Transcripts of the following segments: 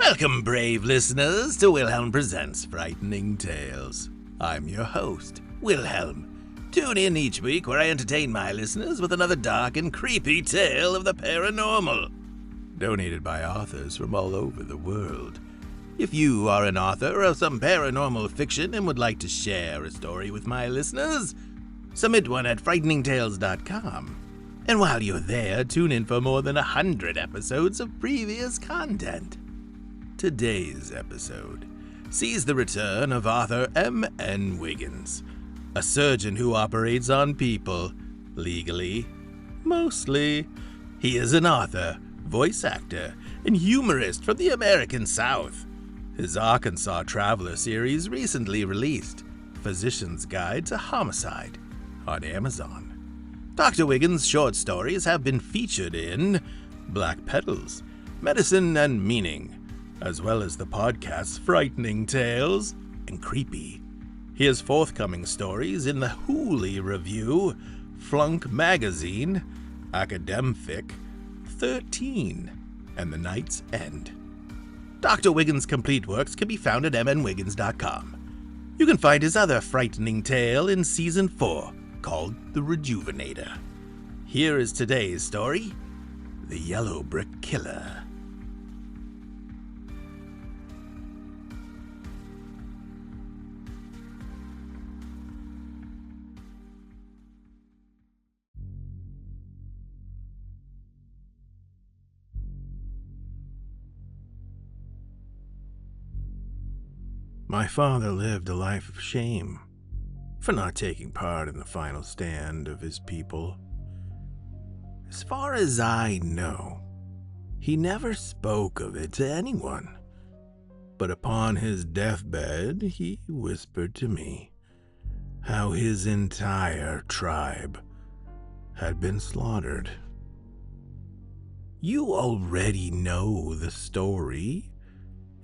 Welcome, brave listeners, to Wilhelm Presents Frightening Tales. I'm your host, Wilhelm. Tune in each week where I entertain my listeners with another dark and creepy tale of the paranormal. Donated by authors from all over the world. If you are an author of some paranormal fiction and would like to share a story with my listeners, submit one at frighteningtales.com. And while you're there, tune in for more than 100 episodes of previous content. Today's episode sees the return of author MN Wiggins, a surgeon who operates on people, legally, mostly. He is an author, voice actor, and humorist from the American South. His Arkansas Traveler series recently released, Physician's Guide to Homicide, on Amazon. Dr. Wiggins' short stories have been featured in Black Petals, Medicine and Meaning, as well as the podcasts Frightening Tales and Creepy. He has forthcoming stories in the Hooghly Review, Flunk Magazine, AcademFic, 13, and The Night's End. Dr. Wiggins' complete works can be found at mnwiggins.com. You can find his other frightening tale in Season 4, called The Rejuventator. Here is today's story, The Yellow Brick Killer. My father lived a life of shame for not taking part in the final stand of his people. As far as I know, he never spoke of it to anyone, but upon his deathbed he whispered to me how his entire tribe had been slaughtered. You already know the story.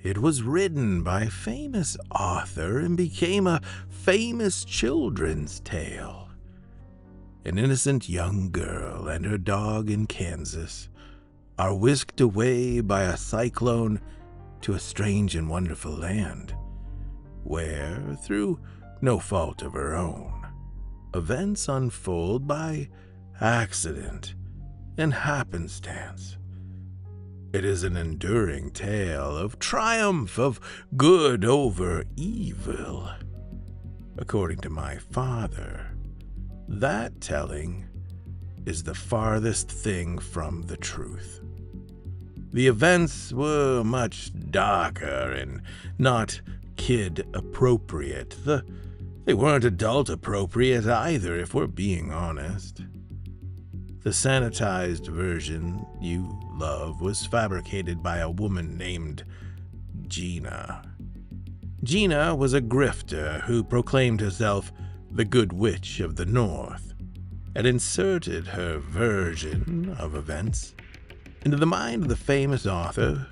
It was written by a famous author and became a famous children's tale. An innocent young girl and her dog in Kansas are whisked away by a cyclone to a strange and wonderful land, where, through no fault of her own, events unfold by accident and happenstance. It is an enduring tale of triumph of good over evil. According to my father, that telling is the farthest thing from the truth. The events were much darker and not kid-appropriate. They weren't adult-appropriate either, if we're being honest. The sanitized version you love was fabricated by a woman named Gina. Gina was a grifter who proclaimed herself the Good Witch of the North and inserted her version of events into the mind of the famous author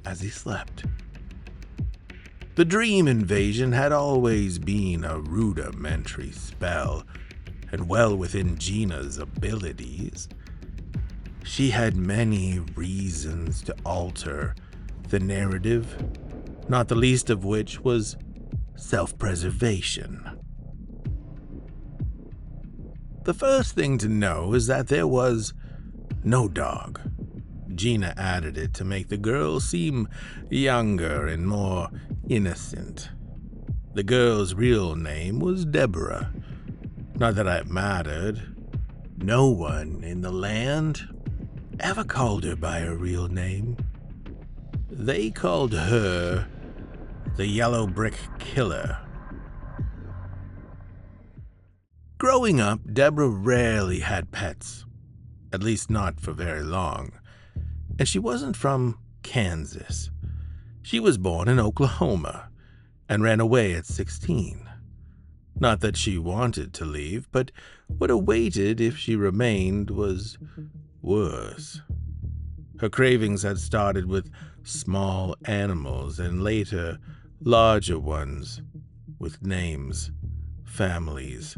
as he slept. The dream invasion had always been a rudimentary spell, and well within Gina's abilities. She had many reasons to alter the narrative, not the least of which was self-preservation. The first thing to know is that there was no dog. Gina added it to make the girl seem younger and more innocent. The girl's real name was Deborah. Not that it mattered. No one in the land ever called her by her real name. They called her the Yellow Brick Killer. Growing up, Deborah rarely had pets, at least not for very long, and she wasn't from Kansas. She was born in Oklahoma and ran away at 16. Not that she wanted to leave, but what awaited if she remained was worse. Her cravings had started with small animals and later larger ones with names, families,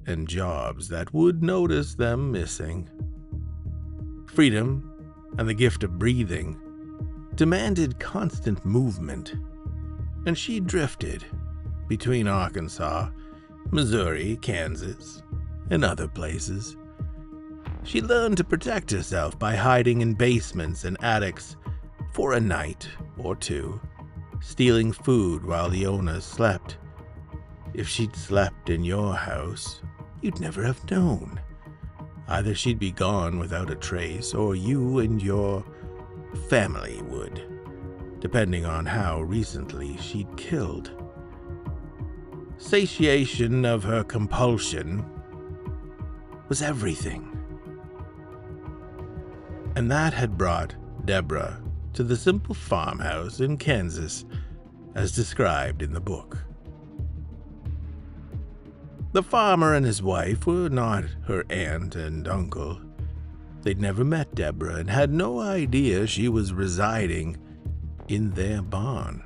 and jobs that would notice them missing. Freedom and the gift of breathing demanded constant movement, and she drifted between Arkansas, Missouri, Kansas, and other places. She learned to protect herself by hiding in basements and attics for a night or two, stealing food while the owners slept. If she'd slept in your house, you'd never have known. Either she'd be gone without a trace, or you and your family would, depending on how recently she'd killed. Satiation of her compulsion was everything. And that had brought Deborah to the simple farmhouse in Kansas, as described in the book. The farmer and his wife were not her aunt and uncle. They'd never met Deborah and had no idea she was residing in their barn.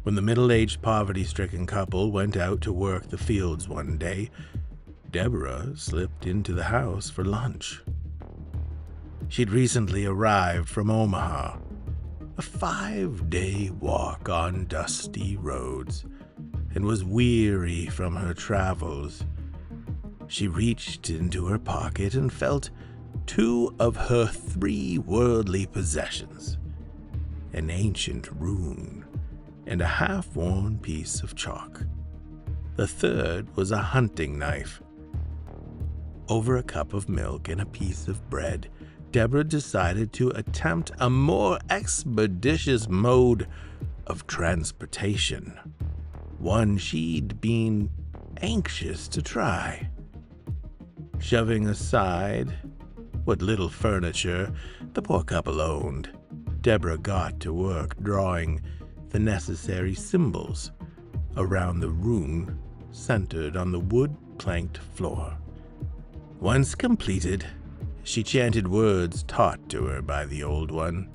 When the middle-aged, poverty-stricken couple went out to work the fields one day, Deborah slipped into the house for lunch. She'd recently arrived from Omaha, a 5-day walk on dusty roads, and was weary from her travels. She reached into her pocket and felt 2 of her 3 worldly possessions, an ancient rune and a half-worn piece of chalk. The third was a hunting knife. Over a cup of milk and a piece of bread, Deborah decided to attempt a more expeditious mode of transportation, one she'd been anxious to try. Shoving aside what little furniture the poor couple owned, Deborah got to work drawing the necessary symbols around the rune centered on the wood-planked floor. Once completed, she chanted words taught to her by the Old One,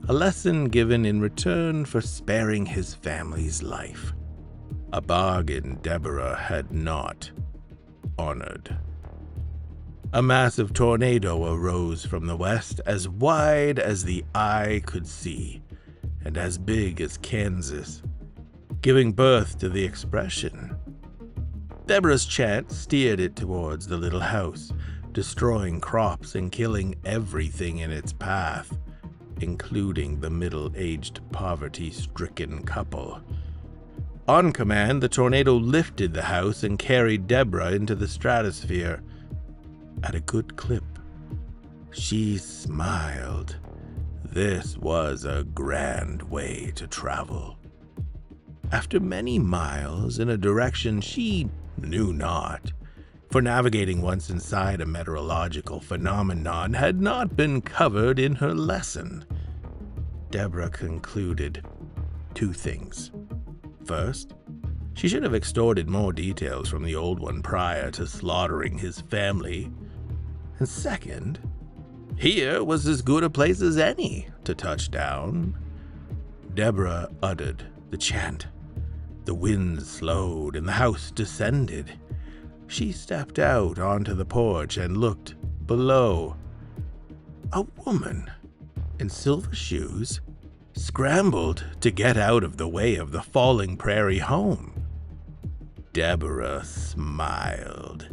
a lesson given in return for sparing his family's life, a bargain Deborah had not honored. A massive tornado arose from the west, as wide as the eye could see, and as big as Kansas, giving birth to the expression. Deborah's chant steered it towards the little house, destroying crops and killing everything in its path, including the middle-aged, poverty-stricken couple. On command, the tornado lifted the house and carried Deborah into the stratosphere at a good clip. She smiled. This was a grand way to travel. After many miles in a direction she knew not, for navigating once inside a meteorological phenomenon had not been covered in her lesson, Deborah concluded 2 things. First, she should have extorted more details from the Old One prior to slaughtering his family. And second, here was as good a place as any to touch down. Deborah uttered the chant. The wind slowed and the house descended. She stepped out onto the porch and looked below. A woman in silver shoes scrambled to get out of the way of the falling prairie home. Deborah smiled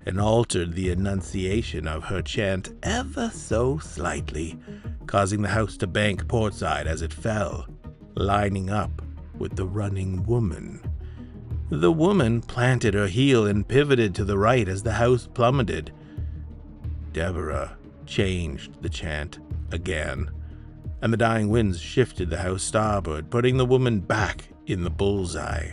and altered the enunciation of her chant ever so slightly, causing the house to bank portside as it fell, lining up with the running woman. The woman planted her heel and pivoted to the right as the house plummeted. Deborah changed the chant again, and the dying winds shifted the house starboard, putting the woman back in the bullseye.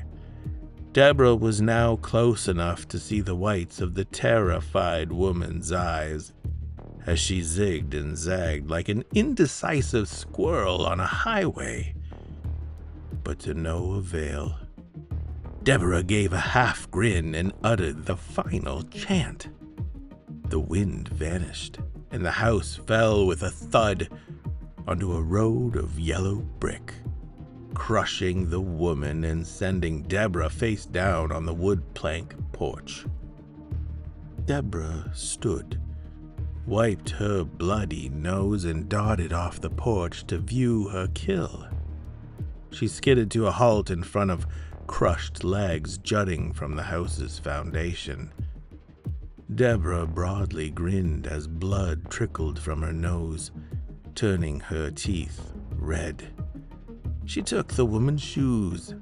Deborah was now close enough to see the whites of the terrified woman's eyes as she zigged and zagged like an indecisive squirrel on a highway. But to no avail. Deborah gave a half grin and uttered the final chant. The wind vanished, and the house fell with a thud onto a road of yellow brick, crushing the woman and sending Deborah face down on the wood plank porch. Deborah stood, wiped her bloody nose and darted off the porch to view her kill. She skidded to a halt in front of crushed legs jutting from the house's foundation. Deborah broadly grinned as blood trickled from her nose, turning her teeth red. She took the woman's shoes.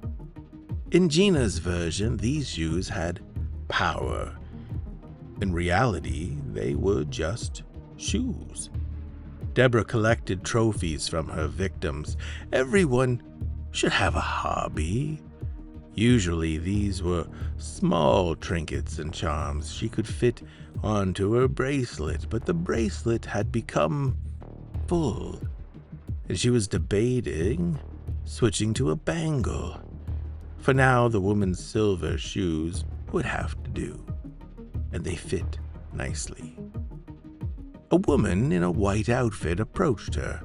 In Gina's version, these shoes had power. In reality, they were just shoes. Deborah collected trophies from her victims. Everyone should have a hobby. Usually these were small trinkets and charms she could fit onto her bracelet, but the bracelet had become full, and she was debating switching to a bangle. For now, the woman's silver shoes would have to do, and they fit nicely. A woman in a white outfit approached her,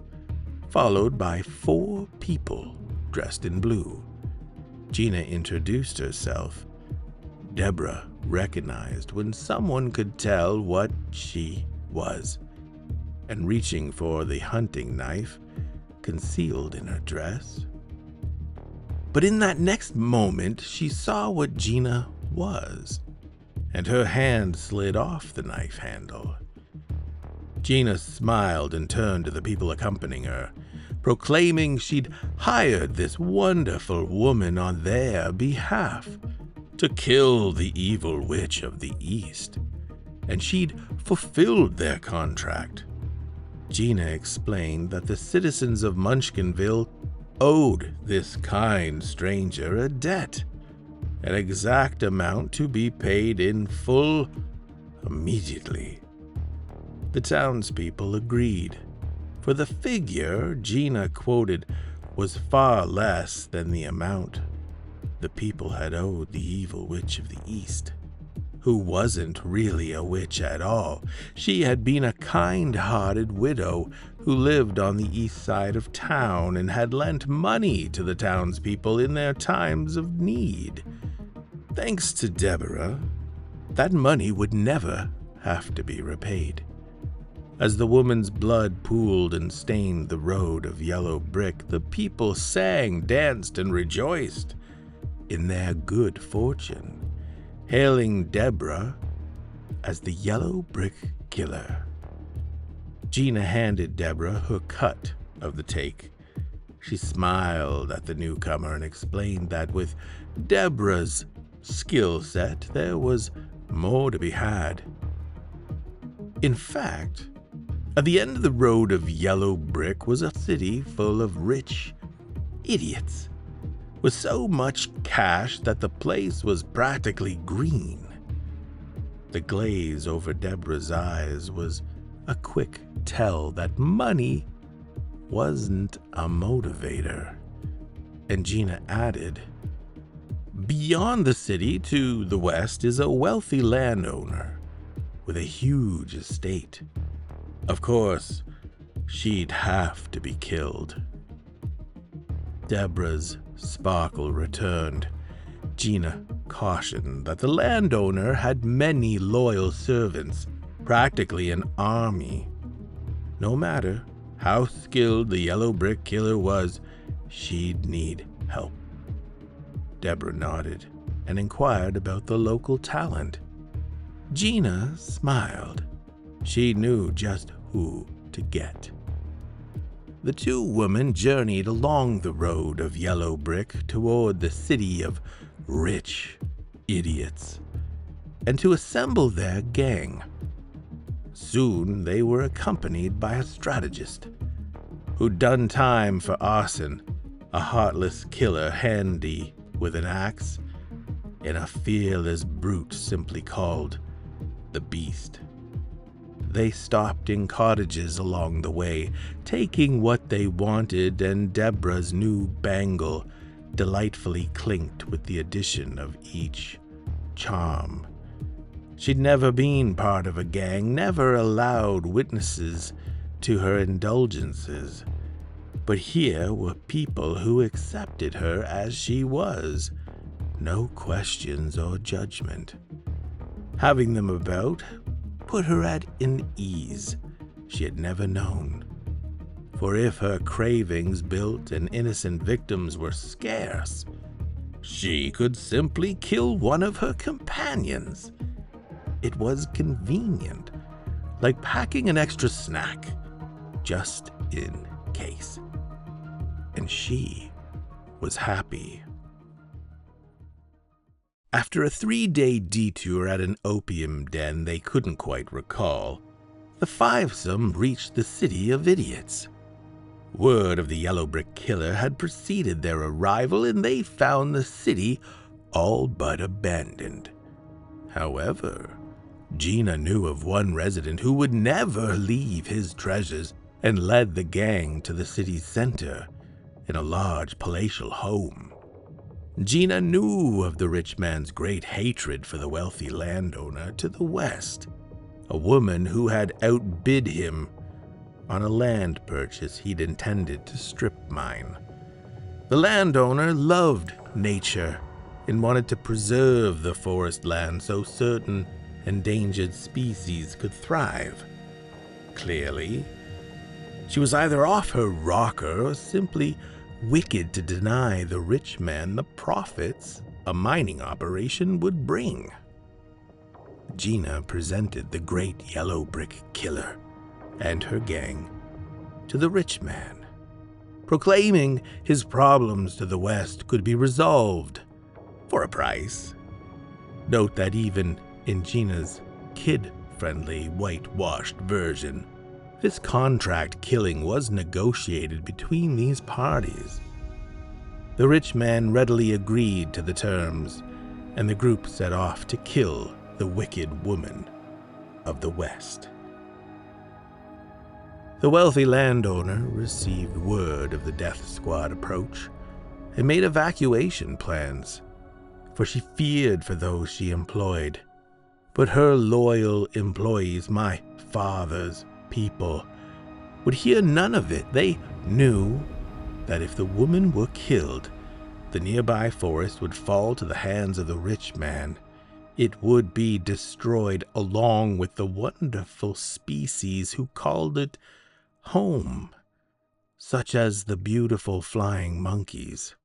followed by 4 people dressed in blue. Gina introduced herself. Deborah recognized when someone could tell what she was, and reaching for the hunting knife concealed in her dress. But in that next moment, she saw what Gina was, and her hand slid off the knife handle. Gina smiled and turned to the people accompanying her, proclaiming she'd hired this wonderful woman on their behalf to kill the evil witch of the East, and she'd fulfilled their contract. Gina explained that the citizens of Munchkinville owed this kind stranger a debt, an exact amount to be paid in full immediately. The townspeople agreed, for the figure Gina quoted was far less than the amount the people had owed the evil witch of the East, who wasn't really a witch at all. She had been a kind-hearted widow who lived on the east side of town and had lent money to the townspeople in their times of need. Thanks to Deborah, that money would never have to be repaid. As the woman's blood pooled and stained the road of yellow brick, the people sang, danced, and rejoiced in their good fortune, hailing Deborah as the yellow brick killer. Gina handed Deborah her cut of the take. She smiled at the newcomer and explained that with Deborah's skill set, there was more to be had. In fact, at the end of the road of yellow brick was a city full of rich idiots, with so much cash that the place was practically green. The glaze over Deborah's eyes was a quick tell that money wasn't a motivator. And Gina added, "Beyond the city to the west is a wealthy landowner with a huge estate. Of course, she'd have to be killed." Deborah's sparkle returned. Gina cautioned that the landowner had many loyal servants, practically an army. No matter how skilled the yellow brick killer was, she'd need help. Deborah nodded and inquired about the local talent. Gina smiled. She knew just who to get. The two women journeyed along the road of yellow brick toward the city of rich idiots, and to assemble their gang. Soon they were accompanied by a strategist who'd done time for arson, a heartless killer handy with an axe, and a fearless brute simply called the Beast. They stopped in cottages along the way, taking what they wanted, and Deborah's new bangle delightfully clinked with the addition of each charm. She'd never been part of a gang, never allowed witnesses to her indulgences, but here were people who accepted her as she was, no questions or judgment. Having them about put her at an ease she had never known. For if her cravings built and innocent victims were scarce, she could simply kill one of her companions. It was convenient, like packing an extra snack, just in case. And she was happy. After a 3-day detour at an opium den they couldn't quite recall, the fivesome reached the city of idiots. Word of the yellow brick killer had preceded their arrival, and they found the city all but abandoned. However, Gina knew of one resident who would never leave his treasures and led the gang to the city's center in a large palatial home. Gina knew of the rich man's great hatred for the wealthy landowner to the west, a woman who had outbid him on a land purchase he'd intended to strip mine. The landowner loved nature and wanted to preserve the forest land so certain endangered species could thrive. Clearly, she was either off her rocker or simply wicked to deny the rich man the profits a mining operation would bring. Gina presented the great yellow brick killer and her gang to the rich man, proclaiming his problems to the west could be resolved for a price. Note that even in Gina's kid-friendly, whitewashed version, this contract killing was negotiated between these parties. The rich man readily agreed to the terms, and the group set off to kill the wicked woman of the West. The wealthy landowner received word of the death squad approach and made evacuation plans, for she feared for those she employed. But her loyal employees, my father's people, would hear none of it. They knew that if the woman were killed, the nearby forest would fall to the hands of the rich man. It would be destroyed along with the wonderful species who called it home, such as the beautiful flying monkeys.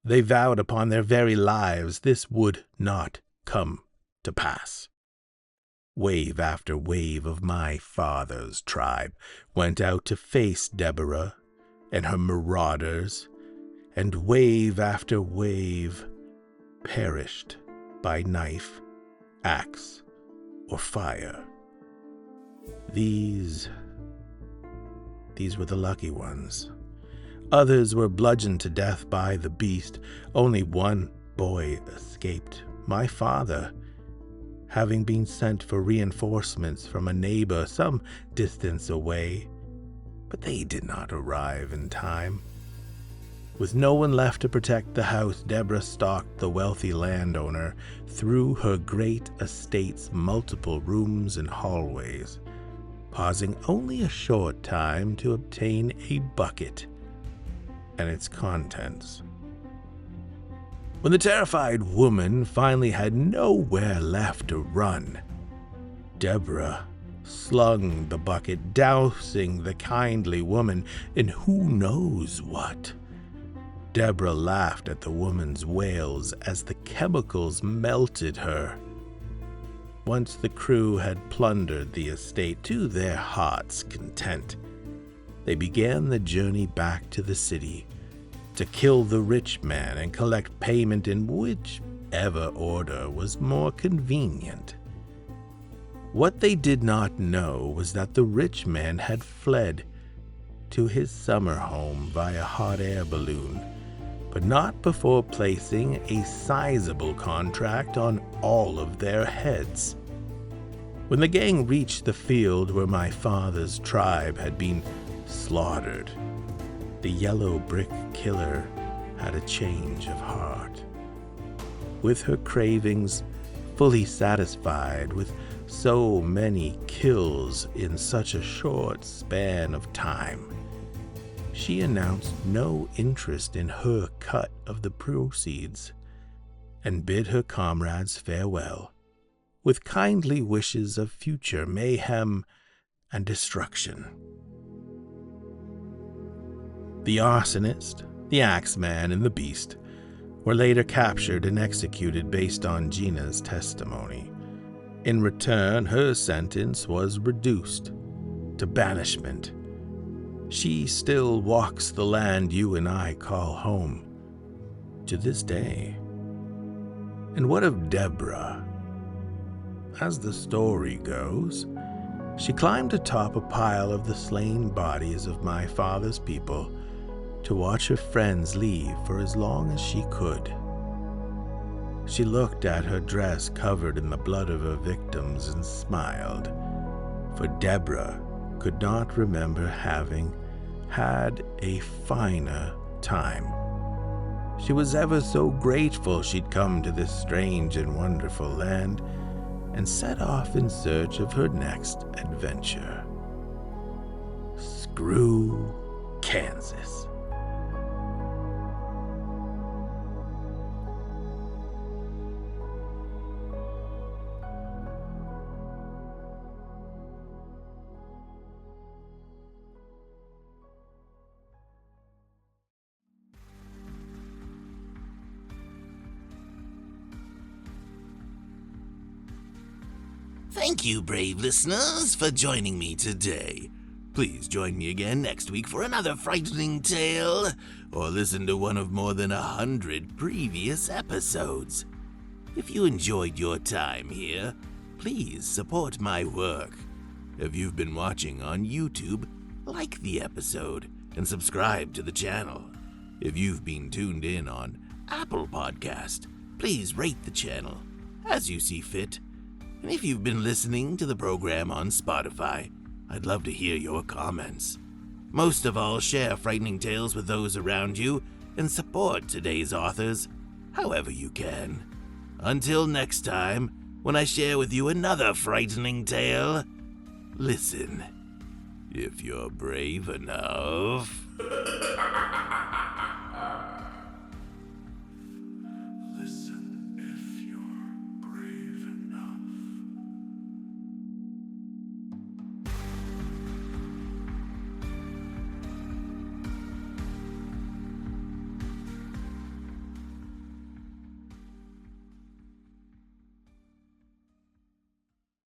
They vowed upon their very lives this would not come to pass. Wave after wave of my father's tribe went out to face Deborah and her marauders, and wave after wave perished by knife, axe, or fire. These were the lucky ones. Others were bludgeoned to death by the beast. Only one boy escaped, my father, having been sent for reinforcements from a neighbor some distance away, but they did not arrive in time. With no one left to protect the house, Deborah stalked the wealthy landowner through her great estate's multiple rooms and hallways, pausing only a short time to obtain a bucket and its contents. When the terrified woman finally had nowhere left to run, Deborah slung the bucket, dousing the kindly woman in who knows what. Deborah laughed at the woman's wails as the chemicals melted her. Once the crew had plundered the estate to their heart's content, they began the journey back to the city to kill the rich man and collect payment in whichever order was more convenient. What they did not know was that the rich man had fled to his summer home via hot air balloon, but not before placing a sizable contract on all of their heads. When the gang reached the field where my father's tribe had been slaughtered, the yellow brick killer had a change of heart. With her cravings fully satisfied with so many kills in such a short span of time, she announced no interest in her cut of the proceeds and bid her comrades farewell with kindly wishes of future mayhem and destruction. The arsonist, the axeman, and the beast were later captured and executed based on Gina's testimony. In return, her sentence was reduced to banishment. She still walks the land you and I call home to this day. And what of Deborah? As the story goes, she climbed atop a pile of the slain bodies of my father's people to watch her friends leave for as long as she could. She looked at her dress covered in the blood of her victims and smiled, for Deborah could not remember having had a finer time. She was ever so grateful she'd come to this strange and wonderful land and set off in search of her next adventure. Screw Kansas. Thank you, brave listeners, for joining me today. Please join me again next week for another frightening tale, or listen to one of more than 100 previous episodes. If you enjoyed your time here, please support my work. If you've been watching on YouTube, like the episode and subscribe to the channel. If you've been tuned in on Apple Podcast, please rate the channel as you see fit. And if you've been listening to the program on Spotify, I'd love to hear your comments. Most of all, share frightening tales with those around you and support today's authors however you can. Until next time, when I share with you another frightening tale, listen if you're brave enough.